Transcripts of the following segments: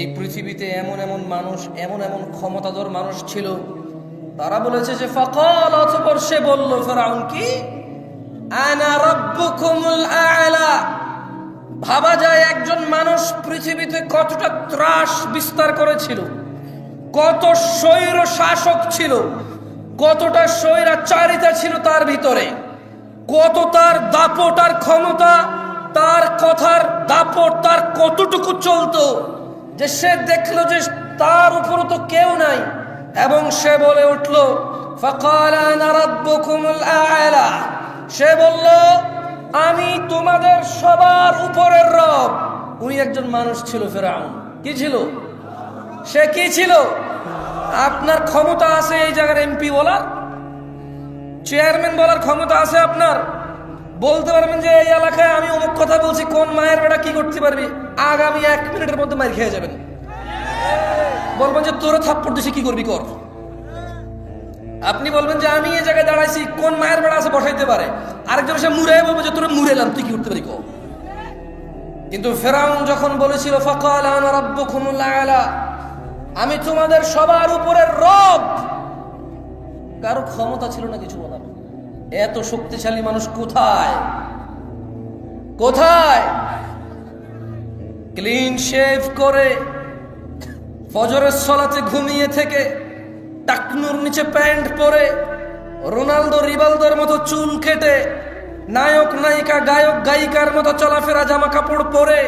এই পৃথিবীতে এমন এমন মানুষ, এমন এমন ক্ষমতাধর মানুষ ছিল, তারা বলেছে যে ফাকাল, অতঃপর সে বলল, ফেরাউন কি, আনা রাব্বুকুমুল আ'লা। ভাবা যায় একজন মানুষ পৃথিবীতে কতটা ত্রাস বিস্তার করেছিল, কত স্বৈর শাসক ছিল, কতটা স্বৈরাচারিতা ছিল তার ভিতরে, কত তার দাপট আর ক্ষমতা, তার কথার দাপট তার কতটুকু চলতো যে সে দেখলো যে তার উপরও তো কেউ নাই, এবং সে বলে উঠল ফাকাল আনা রাব্বুকুমুল আ'লা। সে বলল, আমি তোমাদের সবার উপরের রব। উনি একজন মানুষ ছিল, ফেরাউন কি ছিল? সে কি ছিল? আপনার ক্ষমতা আছে এই জায়গার এমপি বলার, চেয়ারম্যান বলার ক্ষমতা আছে আপনার? বলতে পারবেন যে এই এলাকায় আমি অমুক কথা বলছি, কোন মায়ের বেটা কি করতে পারবি? আগামী 1 মিনিটের মধ্যে মার খেয়ে যাবেন। বলবেন যে তোরা থাপ্পড় দিছি, কি করবি কর। আপনি বলবেন যে আমি এই জায়গায় দাঁড়াইছি, কোন মায়ের বেড়া আছে বসাইতে পারে? আরেকজন সে মুড়ে বলবে যে তোরা মুড়েলাম, তুই কি করতে পারি কর। কিন্তু ফেরাউন যখন বলেছিল ফাকাল আনা রাব্বুকুমুল আ'লা, আমি তোমাদের সবার উপরের রব, কারো ক্ষমতা ছিল না কিছু বলার। এত শক্তিশালী মানুষ কোথায় কোথায়? ক্লিন শেভ করে, ফজরের সালাতে ঘুমিয়ে থেকে, টাকনুর নিচে প্যান্ট পরে, রোনালদো রিভালদোর মতো চুল কেটে, নায়ক নায়িকা গায়ক গায়িকার মতো চলাফেরা জামা কাপড় পরে,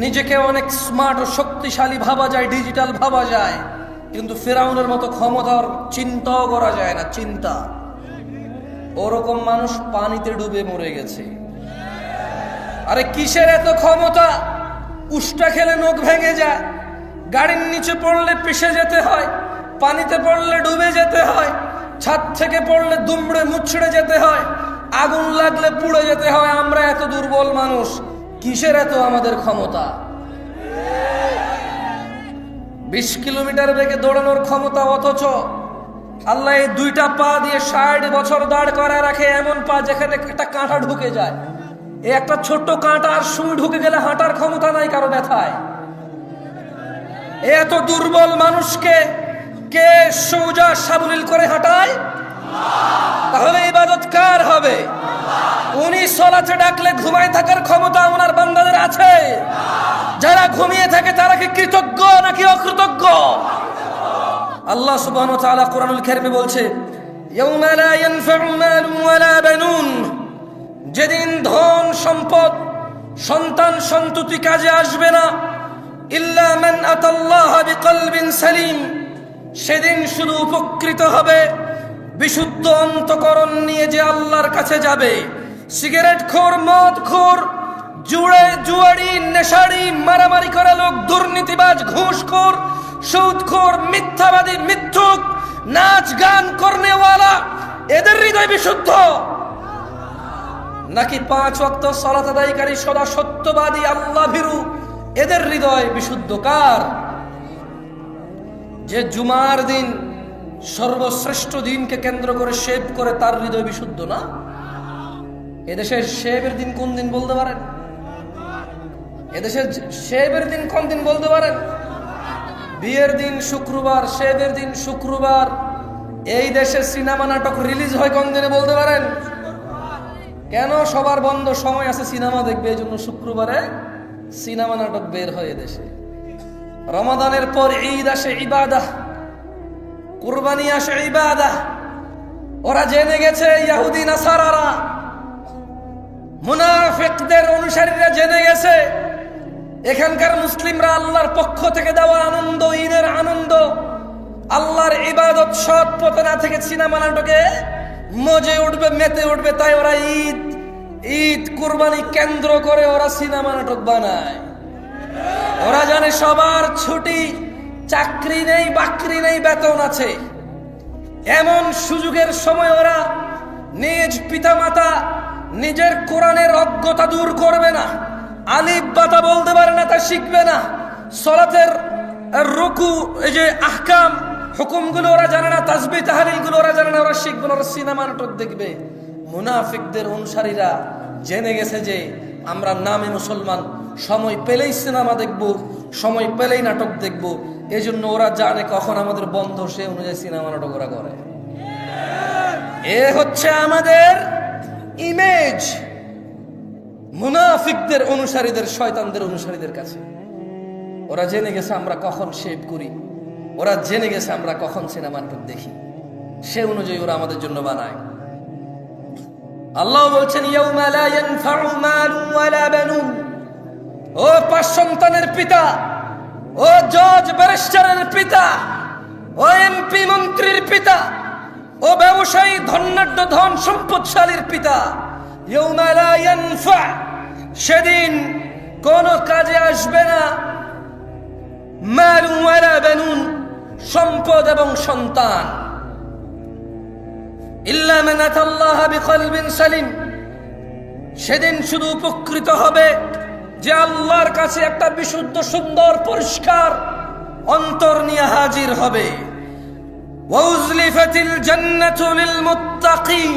নিজেকে অনেক স্মার্ট ও শক্তিশালী ভাবা যায়, ডিজিটাল ভাবা যায়, কিন্তু ফেরাউনের মতো ক্ষমতার চিন্তাও করা যায় না। চিন্তা, ওরকম মানুষ পানিতে ডুবে মরে গেছে। আরে কিসের এত ক্ষমতা? উষ্টা খেলে নখ ভেঙে যায়, গাড়ির নিচে পড়লে পিষে যেতে হয়, পানিতে পড়লে ডুবে যেতে হয়, ছাদ থেকে পড়লে দুমড়ে মুচড়ে যেতে হয়, আগুন লাগলে পুড়ে যেতে হয়। আমরা এত দুর্বল মানুষ, কিসের এত আমাদের ক্ষমতা? 20 কিলোমিটার বেগে দৌড়ানোর ক্ষমতা, অথচ আল্লাহ এই 2টা পা দিয়ে 60 বছর দাঁড় করায় রাখে, এমন পা যেখানে একটা কাঁটা ঢুকে যায়। এই একটা ছোট্ট কাঁটা আর সুই ঢুকে গেলে হাঁটার ক্ষমতা নাই কারো ব্যথায়। এত দুর্বল মানুষকে কে সোজা সাবলীল করে হাঁটায়? তাহলে ইবাদত কার হবে? উনি সালাতে ডাকলে ঘুমায় থাকার ক্ষমতা ওনার বান্দাদের আছে? যারা ঘুমিয়ে থাকে তারা কি কৃতজ্ঞ নাকি অকৃতজ্ঞ? আল্লাহ সুবহানাহু ওয়া তাআলা কোরআনুল কারীমে বলছে, ইয়াউমা লা ইয়ানফা'ু মালুন ওয়ালা বানুন, যেদিন ধন সম্পদ সন্তান সন্ততি কাজে আসবে না, ইল্লা মান আতাল্লাহা বিকলবিন সালিম, সেদিন শুধু উপকৃত হবে বিশুদ্ধ অন্তঃকরণ নিয়ে যে আল্লাহর কাছে যাবে। সিগারেট খোর, মদ খোর, জুয়ারি, নেশারি, মারামারি করা লোক, দুর্নীতিবাজ, ঘুষখোর, সুদখোর, মিথ্যাবাদী, মিথ্যুক, নাচ গান করনেওয়ালা, এদের হৃদয় বিশুদ্ধ নাকি 5 ওয়াক্ত সালাত আদায়কারী, সদা সত্যবাদী, আল্লাহ ভীরু, এদের হৃদয় বিশুদ্ধ? কার? যে জুমার দিন সর্বশ্রেষ্ঠ দিনকে কেন্দ্র করে শেভ করে, তার হৃদয় বিশুদ্ধ না? এদেশের শেভের দিন কোন দিন বলতে পারেন? এদেশের শেভের দিন কোন দিন বলতে পারেন? বিয়ের দিন শুক্রবার, শেভের দিন শুক্রবার। এই দেশে সিনেমা নাটক রিলিজ হয় কোন দিনে বলতে পারেন? কেন? সবার বন্ধ, সময় আছে সিনেমা দেখবে, এই জন্য শুক্রবারে সিনেমা নাটক বের হয় এদেশে। রমাদানের পর ঈদ আসে, ইবাদাহ, কুরবানি আসে, ইবাদাহ। ওরা জেনে গেছে, ইহুদি নাসারারা, মুনাফিকদের অনুসারীরা জেনে গেছে, এখানকার মুসলিমরা আল্লাহর পক্ষ থেকে দেওয়া আনন্দ, ঈদের আনন্দ, আল্লাহর ইবাদত সৎ পথে না থেকে সিনেমা নাটকে মজে উঠবে, মেতে উঠবে। তাই ওরা ঈদ কুরবানি কেন্দ্র করে ওরা সিনেমা নাটক বানায়। ওরা জানে সবার ছুটি, চাকরি নেই, বাকরি নেই, বেতন আছে। এমন সুযোগের সময় ওরা নিজ পিতামাতা, নিজের কোরআনের অজ্ঞতা দূর করবে না, আলিফ বাতা বলতে পারে না তা শিখবে না, সালাতের রুকু, এই যে আহকাম হুকুমগুলো ওরা জানে না, তাসবিহ তাহলিলগুলো ওরা জানে না, ওরা শিখবে না, ওরা সিনেমা নাটক দেখবে। মুনাফিকদের অনুসারীরা জেনে গেছে যে আমরা নামে মুসলমান, সময় পেলেই সিনেমা দেখব, সময় পেলেই নাটক দেখব। এই জন্য ওরা জানে কখন আমাদের বন্ধ, সে অনুযায়ী সিনেমা নাটক ওরা করে। এ হচ্ছে আমাদের ইমেজ মুনাফিকদের অনুসারীদের, শয়তানদের অনুসারীদের কাছে। ওরা জেনে গেছে আমরা কখন শেভ করি, ওরা জেনে গেছে আমরা কখন সিনেমা নাটক দেখি, সে অনুযায়ী ওরা আমাদের জন্য বানায়। আল্লাহ বলছেন ইয়াউমা লা ইয়ানফাউ মালুন ওয়ালা বানুন। ও পাঁচ সন্তানের পিতা, ও জজ ব্যারিস্টারের পিতা, ও এমপি মন্ত্রীর পিতা, ও ব্যবসায়ী ধনাঢ্য ধন সম্পদশালীর পিতা, ইয়াউমা লা ইয়ানফা, সেদিন কোন কাজে আসবে না, মালুন ওয়ালা বানুন, সম্পদ এবং সন্তান, ইল্লা মান আতাল্লাহা বিকলবিন সালিম, সেদিন শুধু উপকৃত হবে যে আল্লাহর কাছে একটা বিশুদ্ধ সুন্দর পরিষ্কার অন্তর নিয়ে হাজির হবে। ওয়াউজলিফাতিল জান্নাতু লিল মুত্তাকিন,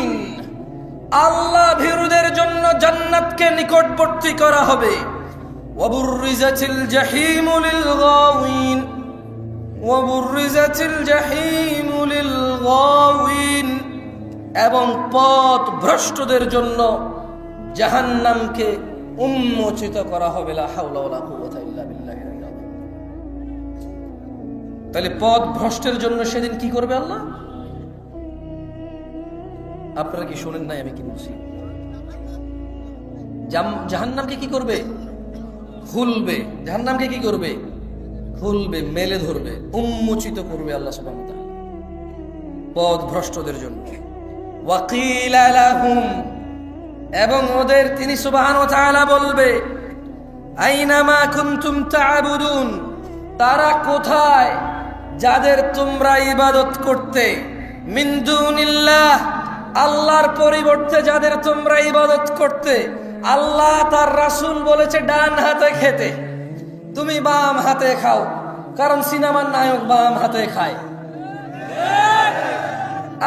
আল্লাহ ভীরুদের জন্য জান্নাতকে নিকটবর্তী করা হবে। ওয়াবুররিজাতিল জাহিমু লিল গাওয়িন, ওয়াবুররিজাতিল জাহিমু লিল গাওয়িন, এবং পথ ভ্রষ্টদের জন্য জাহান্নামকে উন্মোচিত করা হবে। লা হাওলা ওয়ালা কুওয়াতা ইল্লা বিল্লাহ। তাহলে পথ ভ্রষ্টের জন্য সেদিন কি করবে আল্লাহ? আপনারা কি শোনেন নাই আমি কি বলছি? জাহান্নামকে কি করবে? খুলবে। জাহান্নামকে কি করবে? খুলবে, মেলে ধরবে, উন্মোচিত করবে আল্লাহ সুবহানাহু ওয়া তাআলা পথ ভ্রষ্টদের জন্য। ওয়াকিলা লাহুম, এবং ওদের তিনি সুবহানাহু ওয়া তাআলা বলবে, আইনামা কুনতুম তা'বুদুন, তারা কোথায় যাদের তোমরা ইবাদত করতে, মিন দুনিল্লাহ, আল্লাহর পরিবর্তে যাদের তোমরা ইবাদত করতে। আল্লাহ তার রাসূল বলেছে ডান হাতে খেতে, তুমি বাম হাতে খাও, কারণ সিনেমার নায়ক বাম হাতে খায়।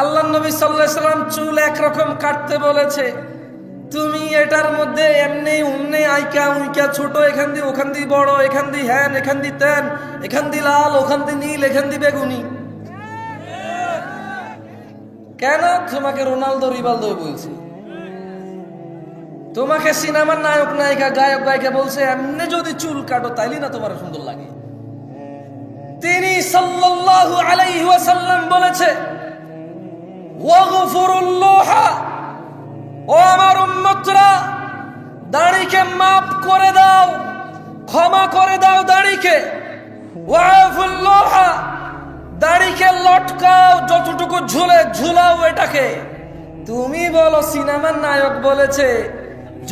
আল্লাহ নবী সাল্লাল্লাহু আলাইহি সাল্লাম চুল একরকম কাটতে বলেছে, তুমি এটার মধ্যে এমনি উমনি আইকা উইকা ছোট, এখান দিয়ে ওখান দিয়ে বড়, এখান দিয়ে হ্যান, এখান দিয়ে তেন, এখান দিয়ে লাল, ওখান দিয়ে নীল, এখান দিয়ে বেগুনি। কেন? তোমাকে রোনালদো রিভালদো বলছে, তোমাকে সিনেমার নায়ক নায়িকা গায়ক গায়িকা বলছে এমনি যদি চুল কাটো তাইলে না তোমার সুন্দর লাগে। তিনি সাল্লাল্লাহু আলাইহি ওয়াসাল্লাম বলেছে, ওয়াগফিরুল্লাহ, ও আমার উম্মতরা, দাড়িকে মাফ করে দাও, ক্ষমা করে দাও দাড়িকে। ওয়াফুল্লাহ, দাড়িকে লটকাও, যতটুকু ঝুলে ঝুলাও এটাকে। তুমি বলো সিনেমার নায়ক বলেছে,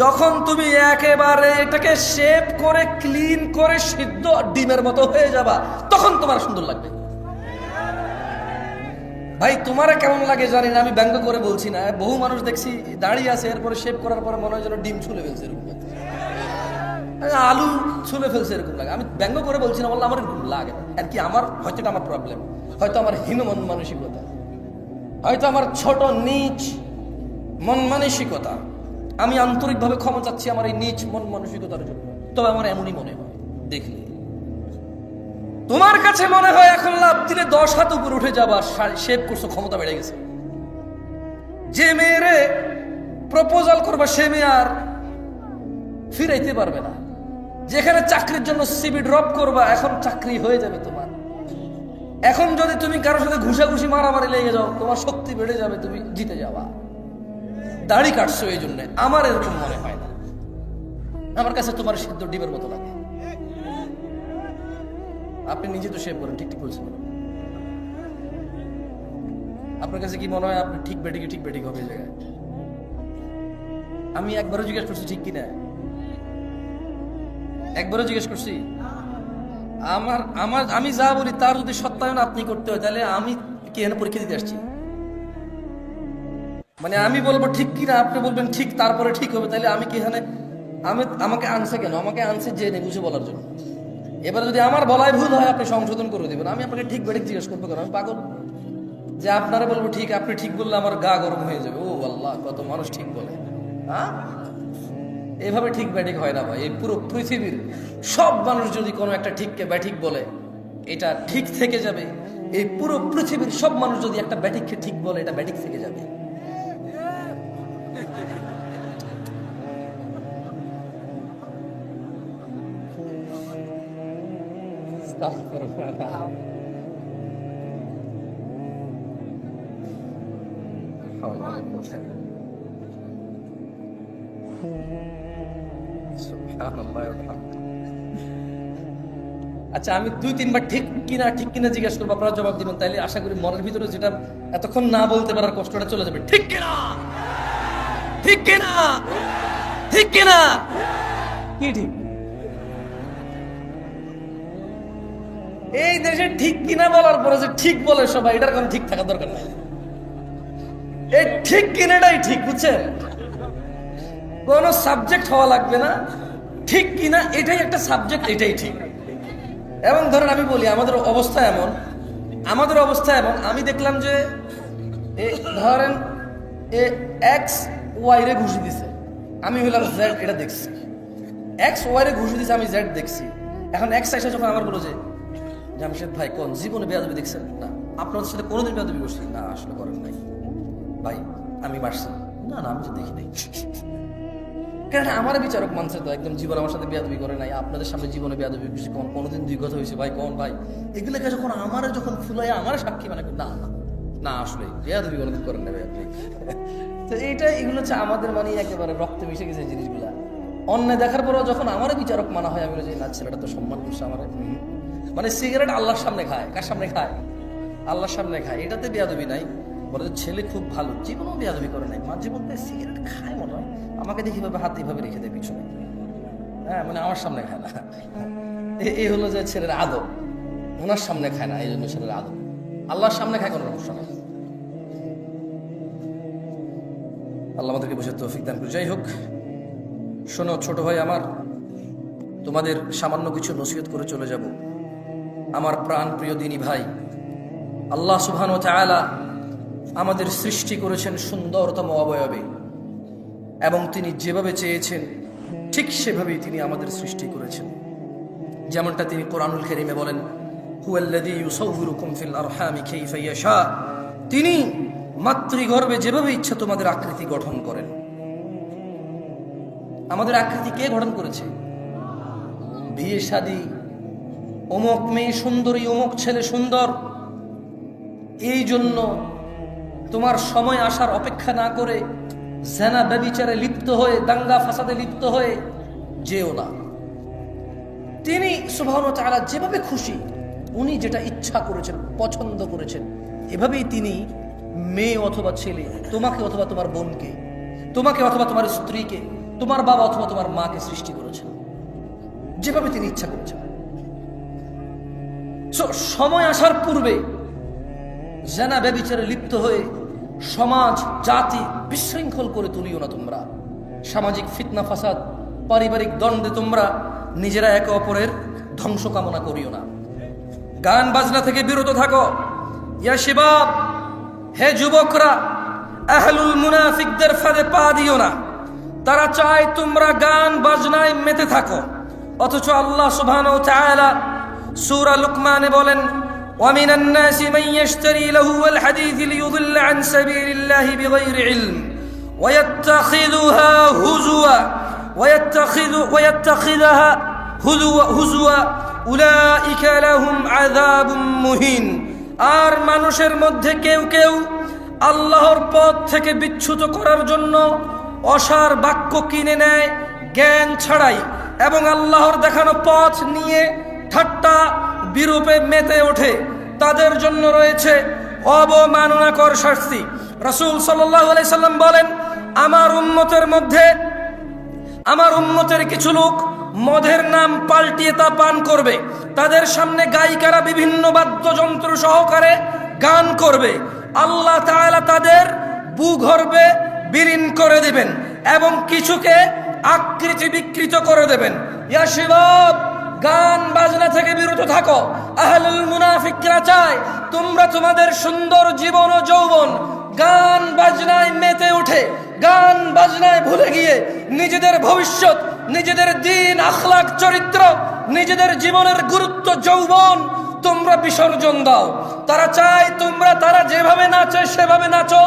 যখন তুমি একেবারে এটাকে শেপ করে ক্লিন করে সিদ্ধ ডিমের মতো হয়ে যাবা, তখন তোমার সুন্দর লাগবে। ভাই তোমার কেমন লাগে জানি না, আমি ব্যঙ্গ করে বলছি না। বহু মানুষ দেখছি দাঁড়িয়ে আছে, এরপরে শেভ করার পরে মনে হয় যেন ডিম ছুলে ফেলছে, এরকম আলু ছুলে ফেলছে, এরকম লাগে। আমি ব্যঙ্গ করে বলছি না, বললাম আমার এরকম লাগে। আর কি আমার হয়তো এটা আমার প্রবলেম, হয়তো আমার হীন মন মানসিকতা, হয়তো আমার ছোট নিচ মন মানসিকতা। আমি আন্তরিকভাবে ক্ষমা চাচ্ছি আমার এই নিচ মন মানসিকতার জন্য। তবে আমার এমনই মনে হয়, দেখলে তোমার কাছে মনে হয় এখন লাভ দিলে 10 হাত উপরে উঠে যাবা, শেভ করছো, ক্ষমতা বেড়ে গেছে। যে মেয়েরে প্রপোজাল করবা সে মেয়ে আর ফিরাইতে পারবে না। যেখানে চাকরির জন্য সিভি ড্রপ করবা, এখন চাকরি হয়ে যাবে তোমার। এখন যদি তুমি কারোর সাথে ঘুষাঘুষি মারামারি লেগে যাও, তোমার শক্তি বেড়ে যাবে, তুমি জিতে যাবা। দাড়ি কাটছো এই জন্য, আমার এরকম মনে হয় না। আমার কাছে তোমার সিদ্ধ ডিমের মতো লাগে। আপনি নিজে তো শেভ করেন, ঠিক ঠিক বলছেন। আপনার কাছে কি মনে হয় আপনি ঠিক বেঠিক হবে এই জায়গায়? আমি একবারও জিজ্ঞেস করছি ঠিক কিনা, একবারও জিজ্ঞেস করছি। আমি যা বলি তার যদি সত্যায়ন আপনি করতে হয়, তাহলে আমি কি এখানে পরীক্ষা দিতে আসছি? মানে আমি বলবো ঠিক কিনা, আপনি বলবেন ঠিক, তারপরে ঠিক হবে, তাহলে আমি কি এখানে, আমাকে আনছে কেন? আমাকে আনছে জেনে বুঝে বলার জন্য। এবার যদি আমার বলায় ভুল হয় আপনি সংশোধন করে দেবেন, আমি আপনাকে ঠিক বেঠিক জিজ্ঞেস করবো কেন? আমি পাগল যে আপনারা বলবো ঠিক, আপনি ঠিক বললে আমার গা গরম হয়ে যাবে। ও আল্লাহ, কত মানুষ ঠিক বলে। হ্যাঁ, এভাবে ঠিক ব্যাঠিক হয় না ভাই। এই পুরো পৃথিবীর সব মানুষ যদি কোনো একটা ঠিককে ব্যাঠিক বলে, এটা ঠিক থেকে যাবে। এই পুরো পৃথিবীর সব মানুষ যদি একটা ব্যাঠিককে ঠিক বলে, এটা ব্যাঠিক থেকে যাবে। আচ্ছা, আমি 2-3 বার ঠিক কিনা জিজ্ঞেস করবো, আপনারা জবাব দিবেন। তাইলে আশা করি মনের ভিতরে যেটা এতক্ষণ না বলতে পারার কষ্টটা চলে যাবে। ঠিক কিনা, ঠিক কিনা, ঠিক কিনা, কি ঠিক? এই দেশে ঠিক কিনা বলার পরে যে ঠিক বলে সবাই, এটার কোনো ঠিক থাকা দরকার নাই। এই ঠিক কিনাটাই ঠিক, বুঝছেন? কোন সাবজেক্ট হওয়া লাগবে না, ঠিক কিনা এটাই একটা সাবজেক্ট, এটাই ঠিক। এবং ধরেন আমি বলি, আমাদের অবস্থা এমন, আমি দেখলাম যে ধরেন এক্স ওয়াই রে ঘুষি দিছে, আমি হইলাম জেড, এটা দেখছি। এক্স ওয়াই রে ঘুষি দিছে, আমি জেড দেখছি। এখন এক্স এসে যখন আমার বলো যে জামশেদ ভাই কোন জীবনে বেয়াদবি দেখছেন? না। আপনাদের সাথে কোনোদিন বেয়াদবি করছি? না, আসলে করেন নাই। ভাই আমি মারছি? না, আমি তো দেখি নাই। কেন আমার বিচারক মানছে তো, একদম জীবন আমার সাথে বেয়াদবি করে নাই। আপনাদের সামনে জীবনে বেয়াদবি করছি কোনোদিন? 2 কথা হয়েছে ভাই, কোন ভাই? এগুলোকে যখন যখন ফুলাই আমার সাক্ষী মানে না না না, আসলে বেয়াদবি কোনোদিন করেন না ভাই আপনি। তো এগুলো হচ্ছে আমাদের মানে একেবারে রক্তে মিশে গেছে জিনিসগুলা। অন্যায় দেখার পরেও যখন আমার বিচারক মানা হয়, আমি বলি না, ছেলেটা তো সম্মান করছে আমার। মানে সিগারেট আল্লাহর সামনে খায়, কার সামনে খায়? আল্লাহর সামনে খায়, এটাতে বেয়াদবি নাই। বলে ছেলে খুব ভালো, জীবনেও বেয়াদবি করে নাই, মাঝে মধ্যে সিগারেট খায় মনে হয়, আমাকে দেখি ভাবে হাত এইভাবে রেখে দেয় পিছনে, হ্যাঁ, মানে আমার সামনে খায় না। এই হলো যে ছেলের আদব, ওনার সামনে খায় না, এই জন্য ছেলের আদব। আল্লাহর সামনে খায় কোনো সমস্যা নেই। আল্লাহ আমাদেরকে বুঝে তৌফিক দান করে। যাই হোক, শোনো ছোট ভাই আমার, তোমাদের সামান্য কিছু নসিহত করে চলে যাব। আমার প্রাণ প্রিয় দিনী ভাই, আল্লাহ সুবহানাহু ওয়া তাআলা আমাদের সৃষ্টি করেছেন সুন্দরতম অবয়বে, এবং তিনি যেভাবে চেয়েছেন ঠিক সেভাবেই তিনি আমাদের সৃষ্টি করেছেন। যেমনটা তিনি কোরআনুল কারীমে বলেন, হুয়াল্লাযী ইউসাউবিরুকুম ফিল আরহামি কাইফা ইয়াশা, তিনি মাতৃগর্ভে যেভাবে ইচ্ছা তোমাদের আকৃতি গঠন করেন। আমাদের আকৃতি কে গঠন করেছে? বিয়ে শাদী, অমুক মেয়ে সুন্দরী, অমুক ছেলে সুন্দর, এই জন্য তোমার সময় আসার অপেক্ষা না করে জেনা ব্যভিচারে লিপ্ত হয়ে, দাঙ্গা ফাসাদে লিপ্ত হয়ে যেও না। তিনি সুবহানাহু ওয়া তাআলা যেভাবে খুশি, উনি যেটা ইচ্ছা করেছেন, পছন্দ করেছেন, এভাবেই তিনি মেয়ে অথবা ছেলে, তোমাকে অথবা তোমার বোনকে, তোমাকে অথবা তোমার স্ত্রীকে, তোমার বাবা অথবা তোমার মাকে সৃষ্টি করেছেন, যেভাবে তিনি ইচ্ছা করেছেন। সময় আসার পূর্বে জেনা ব্যভিচারে লিপ্ত হয়ে সমাজ জাতি বিশৃঙ্খল করে তুলিও না তোমরা। সামাজিক ফিতনা ফাসাদ, পারিবারিক দ্বন্দ্বে তোমরা নিজেরা একে অপরের ধ্বংস কামনা করিও না। গান বাজনা থেকে বিরত থাকো। ইয়া শিবাব, হে যুবকরা, আহলুল মুনাফিকদের ফাঁদে পা দিও না। তারা চায় তোমরা গান বাজনায় মেতে থাকো, অথচ আল্লাহ সুবহানাহু ওয়া তাআলা সূরা লুকমানে বলেন, ومن الناس من يشتري لهو الحديث ليضل عن سبيل الله بغير علم ويتخذها هزوا أولئك لهم عذاب مهين। আর মানুষের মধ্যে কেউ কেউ আল্লাহর পথ থেকে বিচ্যুত করার জন্য অসার বাক্য কিনে নেয় জ্ঞান ছাড়াই, এবং আল্লাহর দেখানো পথ নিয়ে ঠাট্টা বিরূপে মেতে ওঠে। তাদের জন্য রয়েছে অবমাননাকর শাস্তি। রাসূল সাল্লাল্লাহু আলাইহি সাল্লাম বলেন, আমার উম্মতের কিছু লোক মদের নাম পাল্টিয়ে তা পান করবে। তাদের সামনে গায়িকারা বিভিন্ন বাদ্যযন্ত্র সহকারে গান করবে। আল্লাহ তাআলা তাদের ভূগর্ভে বিলীন করে দেবেন এবং কিছুকে আকৃতি বিকৃত করে দেবেন। ইয়া শিবাব, গান বাজনা থেকে বিরত থাকো। আহলুল মুনাফিকরা চায় তোমরা তোমাদের সুন্দর জীবন ও যৌবন গান বাজনায় মেতে উঠে গান বাজনায় ভুলে গিয়ে নিজেদের ভবিষ্যৎ, নিজেদের দিন, আখলাক, চরিত্র, নিজেদের জীবনের গুরুত্ব, যৌবন তোমরা বিসর্জন দাও। তারা চায় তোমরা, তারা যেভাবে নাচে সেভাবে নাচো,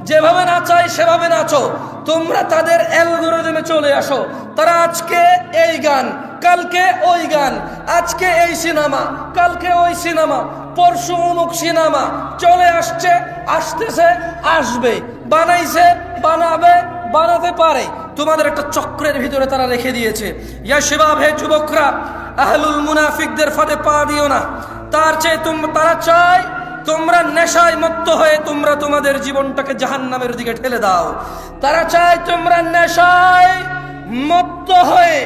যেভাবে নাচায় সেভাবে নাচো। তোমরা তাদের অ্যালগরিদমে চলে আসো। তারা আজকে এই গান, কালকে ওই গান, আজকে এই সিনেমা, কালকে ওই সিনেমা, পরশু অমুক সিনেমা চলে আসছে, আসতেছে, আসবে, বানাইছে, বানাবে, বানাতে পারে। তোমাদের একটা চক্রের ভিতরে তারা রেখে দিয়েছে। ইয়া শিবাব, হে যুবকরা, আহলুল মুনাফিকদের ফাঁদে পা দিও না। তার চেয়ে তারা চায় তোমরা নেশায় মত্ত হয়ে তোমরা তোমাদের জীবনটাকে জাহান্নামের দিকে ঠেলে দাও। তারা চায় তোমরা নেশায় মত্ত হয়ে,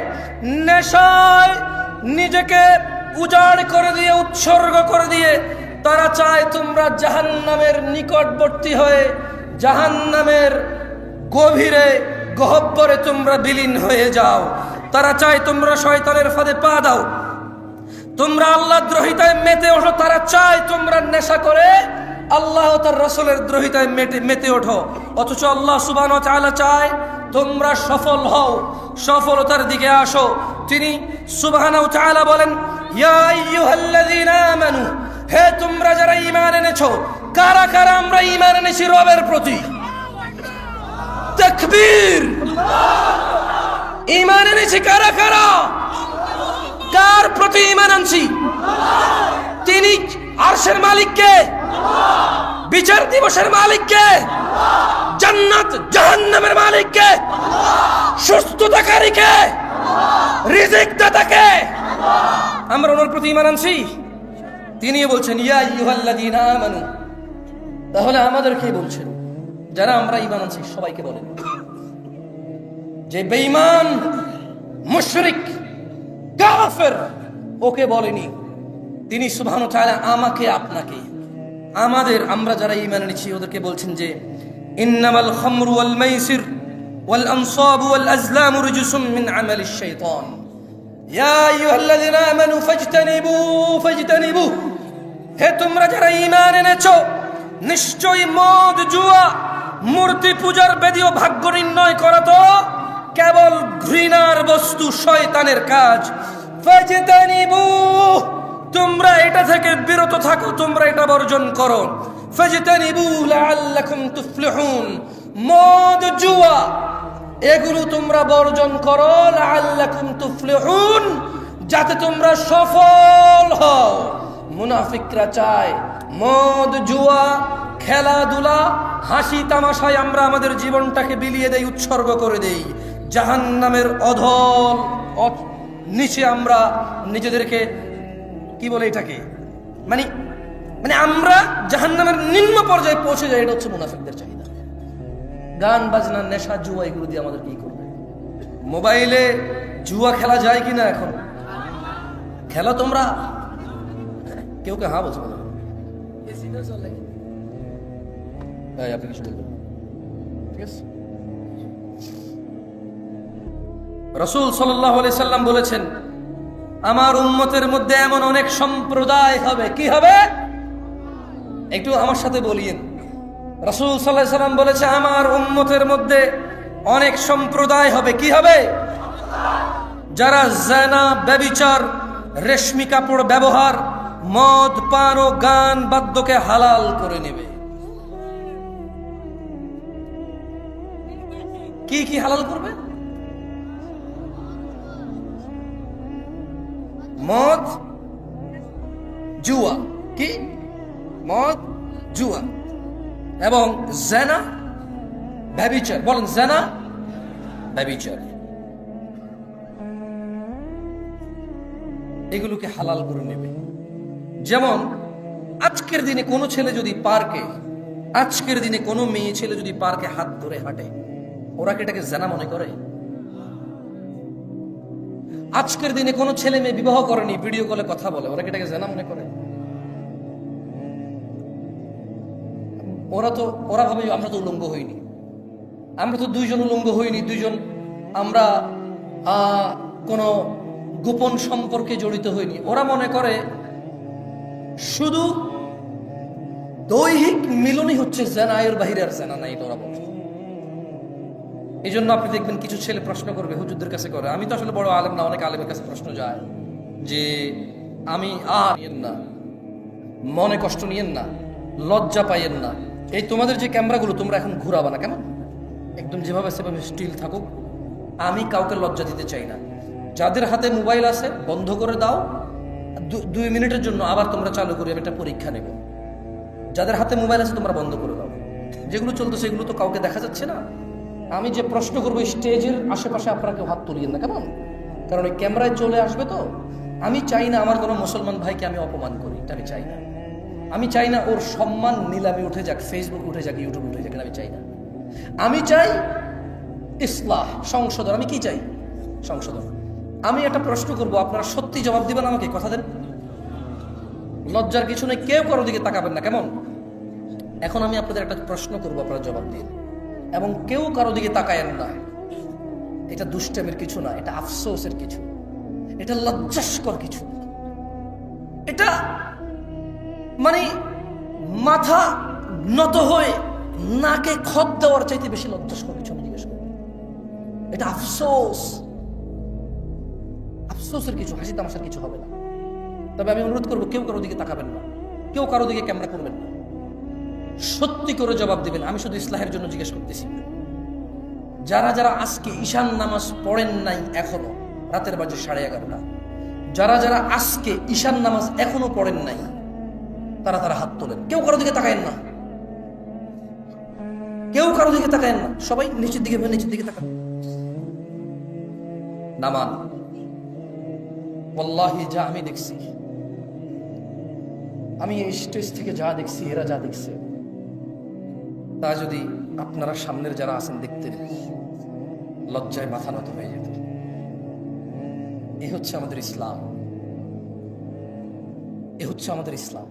নেশায় নিজেকে উজাড় করে দিয়ে, উৎসর্গ করে দিয়ে তারা চায় তোমরা জাহান্নামের নিকটবর্তী হয়ে, জাহান্নামের গভীরে, গহ্বরে তোমরা বিলীন হয়ে যাও। তারা চায় তোমরা শয়তানের ফাঁদে পা দাও, তোমরা আল্লাহ দ্রোহিতায় মেতে ওঠো। তারা চায় তোমরা নেশা করে আল্লাহ তার রাসূলের দ্রোহিতায় মেতে ওঠো। অথচ আল্লাহ সুবহানাহু ওয়া তাআলা চায় তোমরা সফল হও, সফলতার দিকে আসো। তিনি সুবহানাহু ওয়া তাআলা বলেন, ইয়া আইয়ুহাল্লাযীনা আমানু, হে তোমরা যারা ঈমান এনেছো। কারা কারা আমরা ঈমান এনেছি রবের প্রতি? তাকবীর! ঈমান এনেছি কারা কারা? কার প্রতি ঈমান আনছি? তিনি আরশের মালিককে, বিচার দিবসের মালিককে, জান্নাত জাহান্নামের মালিককে, সুস্থতাকারীকে, রিজিক দাতাকে আমরা ওনার প্রতি ঈমান আনছি। তিনি বলছেন ইয়া আইয়ুহাল্লাযীনা আমানু। তাহলে আমাদেরকে বলছেন, যারা আমরা ঈমান আনছি সবাইকে বলেন। যে বেঈমান, মুশরিক, কাফের, ওকে বলেনি। তিনি সুবহানাহু ওয়া তাআলা আমাকে, আপনাকে, আমাদের, আমরা যারা ঈমান এনেছি ওদেরকে বলছেন যে ইন্নামাল খামরু ওয়াল মাইসির ওয়াল আনসাবু ওয়াল আজলামু রিজসুম মিন আমালিশ শাইতান ইয়া আইয়ুহাল্লাযীনা আমানু ফাজতানিবু। হে তোমরা যারা ঈমান এনেছো, নিশ্চয়ই মদ, জুয়া, মূর্তি পূজার বেদী ও ভাগ্য নির্ণয় করা তো কেবল ঘৃণার বস্তু, শয়তানের কাজ। ফাজতানিবু, তোমরা এটা থেকে বিরত থাকো, তোমরা এটা বর্জন করো। ফাজতানিবু লাআল্লাকুম তুফলিহুন, মদ, জুয়া এগুলো তোমরা বর্জন করো। লাআল্লাকুম তুফলিহুন, যাতে তোমরা সফল হও। মুনাফিকরা চায় মদ, জুয়া, খেলাধুলা, হাসি তামাশায় আমরা আমাদের জীবনটাকে বিলিয়ে দেই, উৎসর্গ করে দেই। জাহান্নামের অধল নিচে আমরা নিজেদেরকে, কি বলে এটাকে, মানে আমরা জাহান্নামের নিম্ন পর্যায়ে পৌঁছে যাই। এটা হচ্ছে মুনাফিকদের চাহিদা। গান বাজনা, নেশা, জুয়া এগুলো দিয়ে আমাদের কি করবে? মোবাইলে জুয়া খেলা যায় কিনা? এখন খেলা তোমরা? কেউ কে হ্যাঁ বলছে না? আপনি কিছু বলবেন? ঠিক আছে। রাসূল সাল্লাল্লাহু আলাইহি সাল্লাম বলেছেন, আমার উম্মতের মধ্যে এমন অনেক সম্প্রদায় হবে। কি হবে? একটু আমার সাথে বলিয়েন। রাসূল সাল্লাল্লাহু আলাইহি সাল্লাম বলেছে, আমার উম্মতের মধ্যে অনেক সম্প্রদায় হবে। কি হবে? যারা জিনা, ব্যভিচার, রেশমি কাপড় ব্যবহার, মদ, পান ও গান বাদ্যকে হালাল করে নেবে। কি কি হালাল করবে? মদ, জুয়া। কি? মদ, জুয়া এবং জিনা, ব্যভিচার। বলেন, জিনা, ব্যভিচার, এগুলোকে হালাল করে নেবে। যেমন আজকের দিনে কোনো ছেলে যদি পার্কে, আজকের দিনে কোনো মেয়ে ছেলে যদি পার্কে হাত ধরে হাঁটে, ওরা কি এটাকে জিনা মনে করে? আজকের দিনে কোনো ছেলে মেয়ে বিবাহ করেনি, ভিডিও কলে কথা বলে, ওরা কি এটাকে জিনা মনে করে? ওরা ভাবে আমরা তো উলঙ্গ হইনি, আমরা তো দুইজন উলঙ্গ হইনি, দুইজন আমরা কোনো গোপন সম্পর্কে জড়িত হইনি। ওরা মনে করে শুধু দৈহিক মিলনই হচ্ছে জিনা, এর বাহিরে আর জিনা নাই। ওরা বলে এই জন্য আপনি দেখবেন কিছু ছেলে প্রশ্ন করবে, হুজুরদের কাছে করে, আমি তো আসলে বড় আলেম না, অনেক আলেমের কাছে প্রশ্ন যায় যে আমি নিয়েন না, মনে কষ্ট নিয়েন না, লজ্জা পাইয়েন না, এই তোমাদের যে ক্যামেরাগুলো তোমরা এখন ঘুরাবা না কেন, একদম যেভাবে সেভাবে স্টিল থাকুক। আমি কাউকে লজ্জা দিতে চাই না। যাদের হাতে মোবাইল আছে বন্ধ করে দাও, 2 মিনিটের জন্য আবার তোমরা চালু করি, আমি একটা পরীক্ষা নেব। যাদের হাতে মোবাইল আছে তোমরা বন্ধ করে দাও, যেগুলো চলতেছে এগুলো তো কাউকে দেখা যাচ্ছে না। আমি যে প্রশ্ন করবো স্টেজের আশেপাশে আপনারা কেউ হাত তুলিয়েন না, কেমন? কারণ ওই ক্যামেরায় চলে আসবে তো। আমি চাই না আমার কোনো মুসলমান ভাইকে আমি অপমান করি, এটা আমি চাই না। আমি চাই না ওর সম্মান নিলামে উঠে যাক, ফেসবুক উঠে যাক, ইউটিউব উঠে যাক, আমি চাই না। আমি চাই ইসলাহ, সংশোধন। আমি কি চাই? সংশোধন। আমি একটা প্রশ্ন করবো, আপনারা সত্যি জবাব দিবেন আমাকে, কথা দেন। লজ্জার কিছু নেই, কেউ কারো দিকে তাকাবেন না, কেমন? এখন আমি আপনাদের একটা প্রশ্ন করবো, আপনারা জবাব দিন, এবং কেউ কারো দিকে তাকায়েন না। এটা দুষ্টামির কিছু না, এটা আফসোসের কিছু, এটা লজ্জাস্কর কিছু, এটা মানে মাথা নত হয়ে নাকে খত দেওয়ার চাইতে বেশি লজ্জাস্কর কিছু আমি জিজ্ঞেস করি। এটা আফসোস, আফসোসের কিছু, হাসি তামাশার কিছু হবে না। তবে আমি অনুরোধ করবো, কেউ কারো দিকে তাকাবেন না, কেউ কারো দিকে ক্যামেরা করবেন না, সত্যি করে জবাব দিবেন। আমি শুধু ইসলাহের জন্য জিজ্ঞেস করতেছি, যারা যারা আজকে ঈশান নামাজ পড়েন নাই এখনো, রাতের বাজে 11:30, যারা যারা আজকে ঈশান নামাজ এখনো পড়েন নাই তারা তারা হাত তোলেন। কেউ কারো দিকে তাকায়েন না, কেউ কারো দিকে তাকায়েন না, সবাই নিচের দিকে, নিচের দিকে তাকান। নামান, ওয়াল্লাহি যা আমি দেখছি, আমি এই স্টেজ থেকে যা দেখছি, এরা যা দেখছে, তা যদি আপনারা সামনের যারা আছেন দেখতেন, লজ্জায় মাথা নত হয়ে যেত। এ হচ্ছে আমাদের ইসলাম, এ হচ্ছে আমাদের ইসলাম।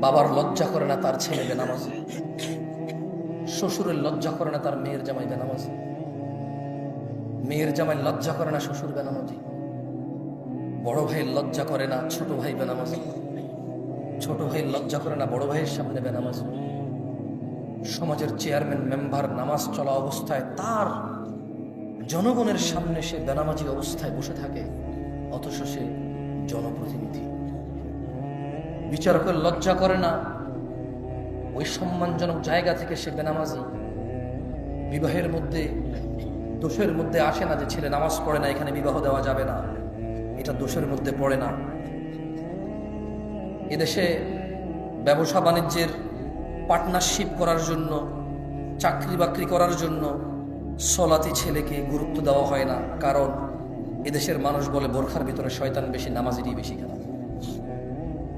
বাবার লজ্জা করে না তার ছেলে বেনামাজি, শ্বশুরের লজ্জা করে না তার মেয়ের জামাই বেনামাজি, মেয়ের জামাই লজ্জা করে না শ্বশুর বেনামাজি, বড় ভাইয়ের লজ্জা করে না ছোট ভাই বেনামাজি, ছোট ভাইয়ের লজ্জা করে না বড় ভাইয়ের সামনে বেনামাজি। সমাজের চেয়ারম্যান মেম্বার নামাজ চলা অবস্থায় তার জনগণের সামনে সে বেনামাজি অবস্থায় বসে থাকে, অথচ সে জনপ্রতিনিধি। বিচারকের লজ্জা করে না ওই সম্মানজনক জায়গা থেকে সে বেনামাজি। বিবাহের মধ্যে দোষের মধ্যে আসে না যে ছেলে নামাজ পড়ে না, এখানে বিবাহ দেওয়া যাবে না, এটা দোষের মধ্যে পড়ে না। এদেশে ব্যবসা বাণিজ্যের পার্টনারশিপ করার জন্য, চাকরি বাকরি করার জন্য সলাতি ছেলেকে গুরুত্ব দেওয়া হয় না, কারণ এদেশের মানুষ বলে বোরখার ভিতরে শয়তান বেশি, নামাজেরই বেশি খারাপ।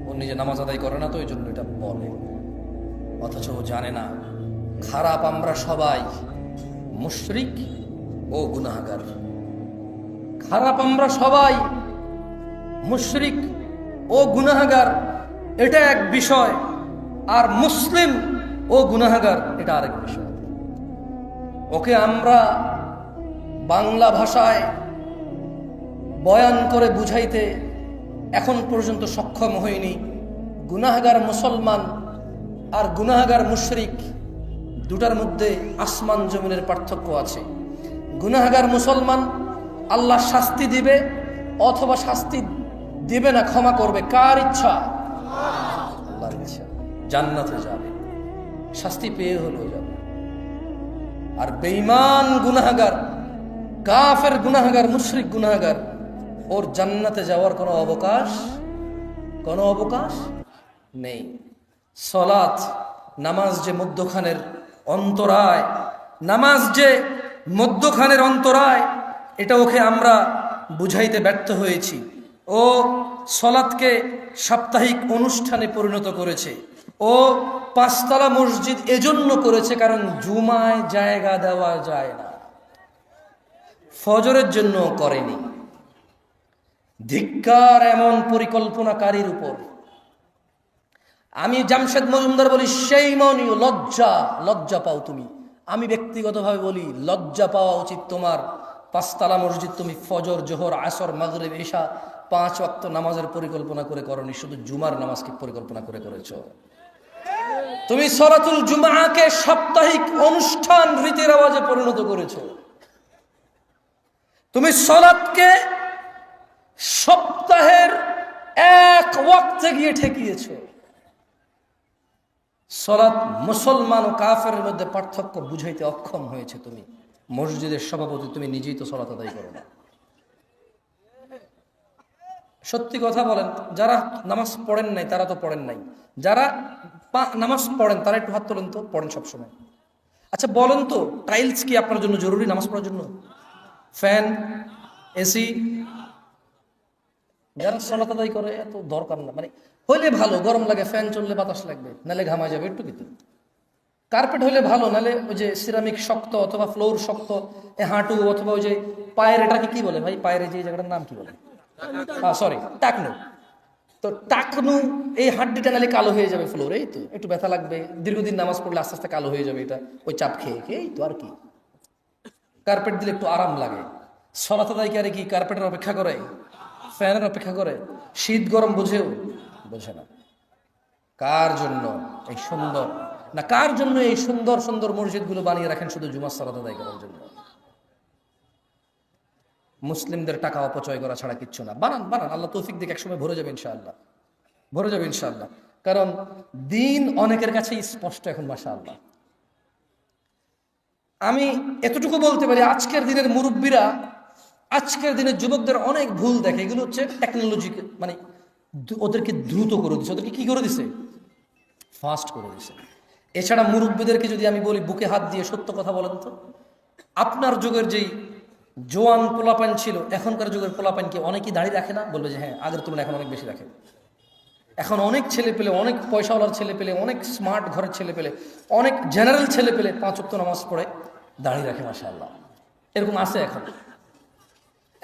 ও নিজে নামাজ আদায় করে না তো এই জন্য এটা বলে, অথচ ও জানে না খারাপ আমরা সবাই, মুশরিক ও গুনাহগার। খারাপ আমরা সবাই, মুশরিক ও গুনাহগার, এটা এক বিষয়, আর মুসলিম ও গুনাহগার এটা আরেক বিষয়। ওকে আমরা বাংলা ভাষায় বয়ান করে বুঝাইতে এখন পর্যন্ত সক্ষম হইনি। গুনাহগার মুসলমান আর গুনাহগার মুশরিক দুটার মধ্যে আসমান জমিনের পার্থক্য আছে। গুনাহগার মুসলমান আল্লাহ শাস্তি দিবে অথবা শাস্তি দিবে না, ক্ষমা করবে, কার ইচ্ছা? আল্লাহর ইচ্ছা। জান্নাতে যাবে, শাস্তি পেয়ে হলেও যাবে। আর বেঈমান গুনাহগার, কাফের গুনাহগার, মুশরিক গুনাহগার, ওর জান্নাতে যাওয়ার কোনো অবকাশ নেই। সালাত, নামাজ যে মধ্যখানের অন্তরায়, নামাজ যে মধ্যখানের অন্তরায়, এটা ওকে আমরা বুঝাইতে ব্যর্থ হয়েছি। ও সালাতকে সাপ্তাহিক অনুষ্ঠানে পরিণত করেছে। ও 5 তলা মসজিদ এজন্য করেছে কারণ জুমায় জায়গা দেওয়া যায় না, ফজরের জন্য করেনি। ধিক্কার এমন পরিকল্পনাকারীর উপর। আমি জামশেদ মজুমদার বলি, সেই মনীয় লজ্জা পাও তুমি। আমি ব্যক্তিগতভাবে বলি, লজ্জা পাওয়া উচিত তোমার। 5 তলা মসজিদ তুমি ফজর, জোহর, আসর, মাগরিব, ইশা 5 ওয়াক্ত নামাজের পরিকল্পনা করে করনি, শুধু জুমার নামাজকে পরিকল্পনা করে করেছো। তুমি সলাতুল জুমআকে সাপ্তাহিক অনুষ্ঠান রীতি রেওয়াজে পরিণত করেছো। তুমি সলাতকে সপ্তাহের এক ওয়াক্তে গিয়ে ঠেকিয়েছো। সলাত মুসলমান ও কাফেরের মধ্যে পার্থক্য বুঝাইতে অক্ষম হয়েছে তুমি। মসজিদের সভাপতি, তুমি নিজেই তো সলাত আদায় করো না। সত্যি কথা বলেন, যারা নামাজ পড়েন নাই তারা তো পড়েন নাই, যারা নামাজ পড়েন তারা একটু হাত তোলেন তো, পড়েন সবসময়। আচ্ছা বলেন তো, টাইলস কি আপনার জন্য জরুরি নামাজ পড়ার জন্য? Fan, AC? যারা সলাত আদায় করে এত দরকার না, মানে হইলে ভালো, গরম লাগে ফ্যান চললে বাতাস লাগবে, নালে ঘামা যাবে একটু কিন্তু। কার্পেট হইলে ভালো, নালে ওই যে সিরামিক শক্ত অথবা ফ্লোর শক্ত, হাঁটু অথবা ওই যে পায়ের, এটাকে কি বলে ভাই, পায়ের যে জায়গাটার নাম কি বলে, সরি টাকনু, তো টাকনু এই হাড্ডিটা নালে কালো হয়ে যাবে ফ্লোর, এই তো একটু ব্যথা লাগবে, দীর্ঘদিন নামাজ পড়লে আস্তে আস্তে কালো হয়ে যাবে এটা, ওই চাপ খেয়ে খেয়ে, এই তো আর কি। কার্পেট দিলে একটু আরাম লাগে। সলাত আদায় করে কি কার্পেটের অপেক্ষা করে, ফ্যানের অপেক্ষা করে? শীত গরম বুঝেও বোঝে না। কার জন্য এই সুন্দর, না কার জন্য এই সুন্দর সুন্দর মসজিদগুলো বানিয়ে রাখেন? শুধু জুমার সালাত আদায় করার জন্য। মুসলিমদের টাকা অপচয় করা ছাড়া কিচ্ছু না। বানান বানান, আল্লাহ তৌফিক দিকে একসময় ভরে যাবে ইনশাআল্লাহ, ভরে যাবে ইনশাআল্লাহ। কারণ দিন অনেকের কাছে স্পষ্ট এখন, মাশাআল্লাহ। আমি এতটুকু বলতে পারি, আজকের দিনের মুরব্বীরা, আজকের দিনের যুবকদের অনেক ভুল দেখে। এগুলো হচ্ছে টেকনোলজি, মানে ওদেরকে দ্রুত করে দিছে, ওদেরকে কি করে দিছে, ফাস্ট করে দিছে। এছাড়া মুরব্বীদেরকে যদি আমি বলি, বুকে হাত দিয়ে সত্য কথা বলেন তো, আপনার যুগের যেই জোয়ান পোলাপান ছিল, এখনকার যুগের পোলাপান কি অনেকেই দাড়ি রাখে না? বলবে যে হ্যাঁ, আগের তুলনায় এখন অনেক বেশি রাখে। এখন অনেক ছেলে পেলে, অনেক পয়সাওয়ালার ছেলে পেলে, অনেক স্মার্ট ঘরের ছেলে পেলে, অনেক জেনারেল ছেলে পেলে 5 ওয়াক্ত নামাজ পড়ে দাড়ি রাখে, মাশাআল্লাহ। এরকম আছে এখন।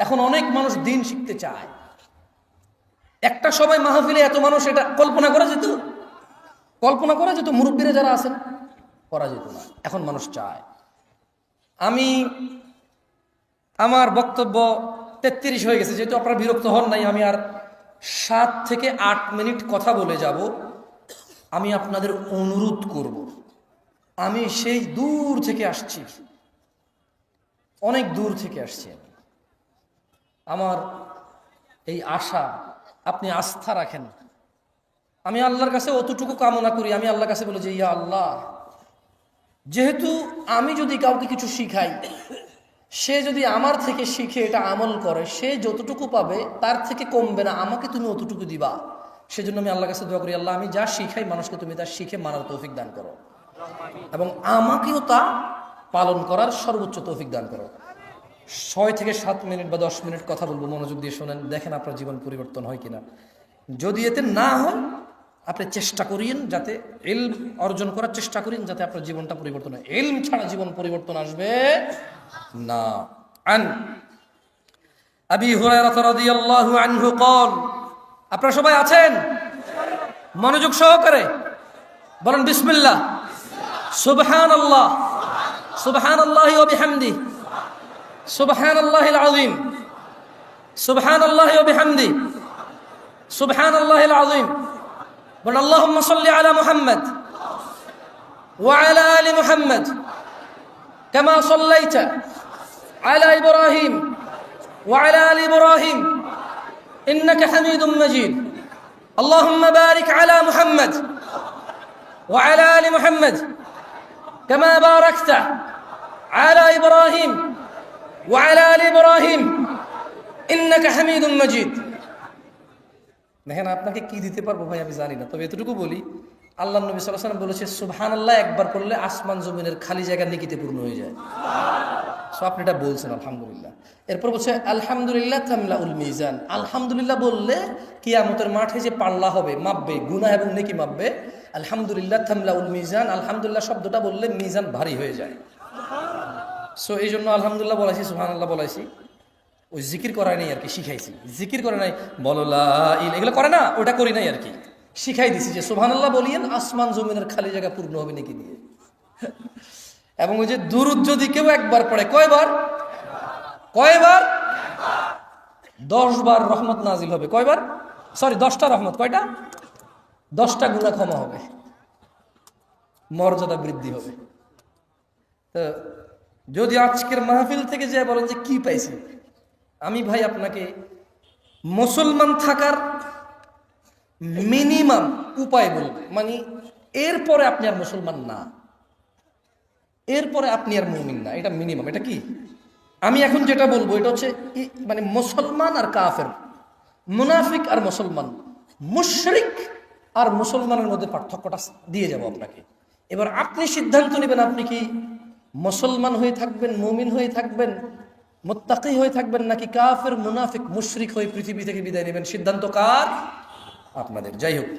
এখন অনেক মানুষ দিন শিখতে চায়। একটা সময় মাহফিলে এত মানুষ, এটা কল্পনা করা যেত? কল্পনা করা যেত? মুরব্বীরা যারা আছেন, করা যেত না। এখন মানুষ চায়। আমি আমার বক্তব্য 33 হয়ে গেছে, যেহেতু আপনারা বিরক্ত হন নাই, আমি আর 7 থেকে 8 মিনিট কথা বলে যাব। আমি আপনাদের অনুরোধ করব, আমি সেই দূর থেকে আসছি, অনেক দূর থেকে আসছি আমি। আমার এই আশা, আপনি আস্থা রাখেন। আমি আল্লাহর কাছে অতটুকু কামনা করি, আমি আল্লাহর কাছে বলি যে ইয়া আল্লাহ, যেহেতু আমি যদি কাউকে কিছু শিখাই, সে যদি আমার থেকে শিখে এটা আমল করে, সে যতটুকু পাবে তার থেকে কমবে না, আমাকে তুমি অতটুকু দিবা। সেজন্য আমি আল্লাহর কাছে দোয়া করি, আল্লাহ আমি যা শিখাই মানুষকে তুমি তা শিখে মানার তৌফিক দান করো, এবং আমাকেও তা পালন করার সর্বোচ্চ তৌফিক দান করো। 6 থেকে 7 মিনিট বা 10 মিনিট কথা বলবো, মনোযোগ দিয়ে শোনেন, দেখেন আপনার জীবন পরিবর্তন হয় কিনা। যদি এতে না হয়, আপনি চেষ্টা করিয়েন, যাতে ইলম অর্জন করার চেষ্টা করেন, যাতে আপনার জীবনটা পরিবর্তন হয়। ইলম ছাড়া জীবন পরিবর্তন আসবে না। আন আবি হুরায়রা রাদিয়াল্লাহু আনহু قال, আপনারা সবাই আছেন? মনোযোগ সহকারে বলেন বিসমিল্লাহ। সুবহানাল্লাহ, সুবহানাল্লাহি ওয়া বিহামদিহি, সুবহানাল্লাহিল আযীম, সুবহানাল্লাহি ওয়া বিহামদিহি, সুবহানাল্লাহিল আযীম। বলেন আল্লাহুম্মা সাল্লি আলা মুহাম্মদ ওয়া আলা আলি মুহাম্মদ কামা সাল্লাইতা আলা ইব্রাহিম ওয়া আলা আলি ইব্রাহিম ইন্নাকা হামিদুম মাজিদ। আল্লাহুম্মা বারিক আলা মুহাম্মদ ওয়া আলা আলি মুহাম্মদ কামা বারাকতা আলা ইব্রাহিম ওয়া আলা আলি ইব্রাহিম ইন্নাকা হামিদুম মাজিদ। দেখেন, আপনাকে কি দিতে পারবো ভাই আমি জানি না, তবে এতটুকু বলি, আল্লাহ নবী সাল্লাল্লাহু আলাইহি ওয়াসাল্লাম বলেছে সুবহানাল্লাহ একবার পড়লে আসমান জমিনের খালি জায়গা নেকিতে পূর্ণ হয়ে যায়। সো আপনি এটা বলছেন, আলহামদুলিল্লাহ। এরপর বলছে আলহামদুলিল্লাহ তামলাউল মিজান। আলহামদুলিল্লাহ বললে কিয়ামতের মাঠে যে পাল্লা হবে, মাপবে, গুনাহ এবং নেকি মাপবে। আলহামদুলিল্লাহ তামলাউল মিজান, আলহামদুলিল্লাহ শব্দটা বললে মিজান ভারী হয়ে যায়। সো এই জন্য আলহামদুলিল্লাহ বলাইছি, সুবহানাল্লাহ বলাইছি। ওই জিকির করাই নাই আর কি, শিখাইছি। জিকির করে নাই, বলো লা ইলাহা, এগুলো করে না, ওটা করি নাই আর কি, শিখাই দিছি যে সুবহানাল্লাহ বলিয়েন, আসমান জমিনের খালি জায়গা পূর্ণ হবে নাকি দিয়ে। এবং ওই যে দুরূদ যদি কেউ একবার পড়ে, কয়বার? 10 বার রহমত নাজিল হবে। কয়বার? সরি, 10টা রহমত। কয়টা? 10টা গুনাহ ক্ষমা হবে। মর্যাদা বৃদ্ধি হবে। তো যদি আজকের মাহফিল থেকে যে বলেন যে কি পাইছি, আমি ভাই আপনাকে মুসলমান থাকার মিনিমাম উপায় বলবো, মানে এরপরে আপনি আর মুসলমান না, এরপরে আপনি আর মুমিন না, এটা মিনিমাম। এটা কি আমি এখন যেটা বলবো এটা হচ্ছে মানে মুসলমান আর কাফের, মুনাফিক আর মুসলমান, মুশরিক আর মুসলমানের মধ্যে পার্থক্যটা দিয়ে যাব আপনাকে। এবার আপনি সিদ্ধান্ত নেবেন আপনি কি মুসলমান হয়ে থাকবেন, মুমিন হয়ে থাকবেন, মুত্তাকি হয়ে থাকবেন, নাকি কাফের মুনাফিক মুশরিক হয়ে পৃথিবী থেকে বিদায় নেবেন। সিদ্ধান্ত কার? আপনাদের। যাই হোক,